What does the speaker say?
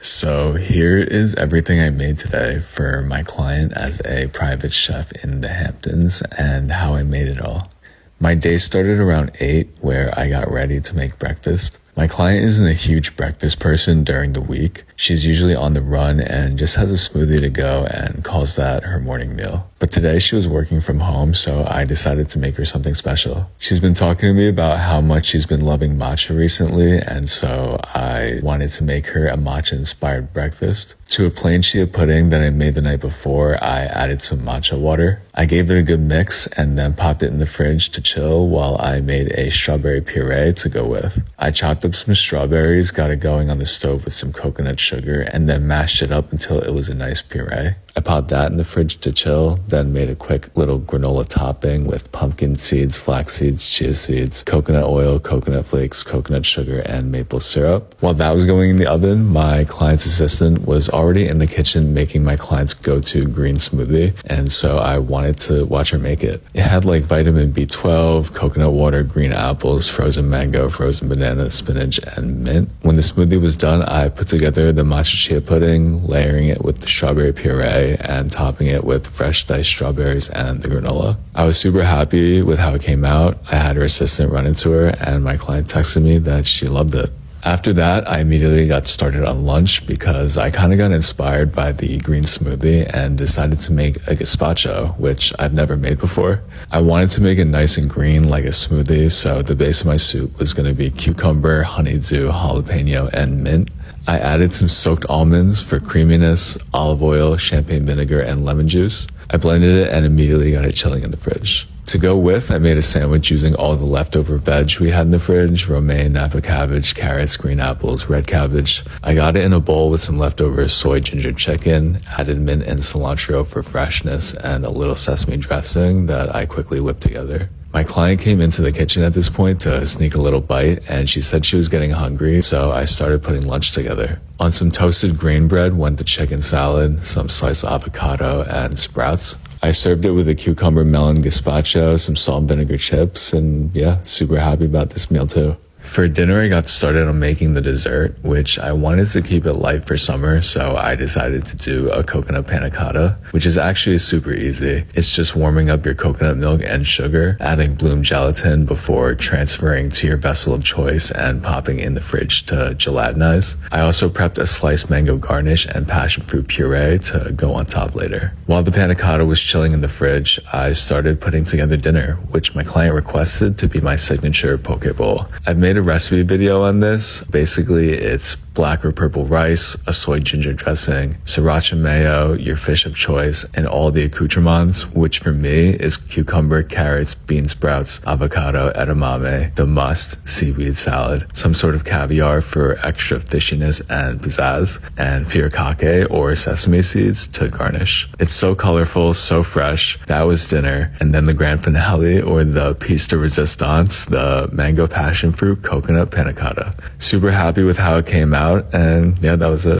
So here is everything I made today for my client as a private chef in the Hamptons and how I made it all. My day started around 8 where I got ready to make breakfast. My client isn't a huge breakfast person during the week. She's usually on the run and just has a smoothie to go and calls that her morning meal. But today she was working from home, so I decided to make her something special. She's been talking to me about how much she's been loving matcha recently, and so I wanted to make her a matcha-inspired breakfast. To a plain chia pudding that I made the night before, I added some matcha water. I gave it a good mix and then popped it in the fridge to chill while I made a strawberry puree to go with. I chopped up some strawberries, got it going on the stove with some coconut sugar, and then mashed it up until it was a nice puree. I popped that in the fridge to chill, then made a quick little granola topping with pumpkin seeds, flax seeds, chia seeds, coconut oil, coconut flakes, coconut sugar, and maple syrup. While that was going in the oven, my client's assistant was already in the kitchen making my client's go-to green smoothie, and so I wanted to watch her make it. It had like vitamin B12, coconut water, green apples, frozen mango, frozen banana, spinach, and mint. When the smoothie was done, I put together the matcha chia pudding, layering it with the strawberry puree, and topping it with fresh diced strawberries and the granola. I was super happy with how it came out. I had her assistant run into her, and my client texted me that she loved it. After that, I immediately got started on lunch because I kind of got inspired by the green smoothie and decided to make a gazpacho, which I've never made before. I wanted to make it nice and green like a smoothie, so the base of my soup was going to be cucumber, honeydew, jalapeno, and mint. I added some soaked almonds for creaminess, olive oil, champagne vinegar, and lemon juice. I blended it and immediately got it chilling in the fridge. To go with, I made a sandwich using all the leftover veg we had in the fridge: romaine, napa cabbage, carrots, green apples, red cabbage. I got it in a bowl with some leftover soy ginger chicken, added mint and cilantro for freshness, and a little sesame dressing that I quickly whipped together. My client came into the kitchen at this point to sneak a little bite, and she said she was getting hungry, so I started putting lunch together. On some toasted grain bread went the chicken salad, some sliced avocado, and sprouts. I served it with a cucumber melon gazpacho, some salt and vinegar chips, and yeah, super happy about this meal too. For dinner, I got started on making the dessert, which I wanted to keep it light for summer, so I decided to do a coconut panna cotta, which is actually super easy. It's just warming up your coconut milk and sugar, adding bloom gelatin before transferring to your vessel of choice and popping in the fridge to gelatinize. I also prepped a sliced mango garnish and passion fruit puree to go on top later. While the panna cotta was chilling in the fridge, I started putting together dinner, which my client requested to be my signature poke bowl. I've made a recipe video on this. Basically, it's black or purple rice, a soy ginger dressing, sriracha mayo, your fish of choice, and all the accoutrements, which for me is cucumber, carrots, bean sprouts, avocado, edamame, the must, seaweed salad, some sort of caviar for extra fishiness and pizzazz, and furikake or sesame seeds to garnish. It's so colorful, so fresh. That was dinner. And then the grand finale, or the piece de resistance, the mango passion fruit coconut panna cotta. Super happy with how it came out, and yeah, that was it.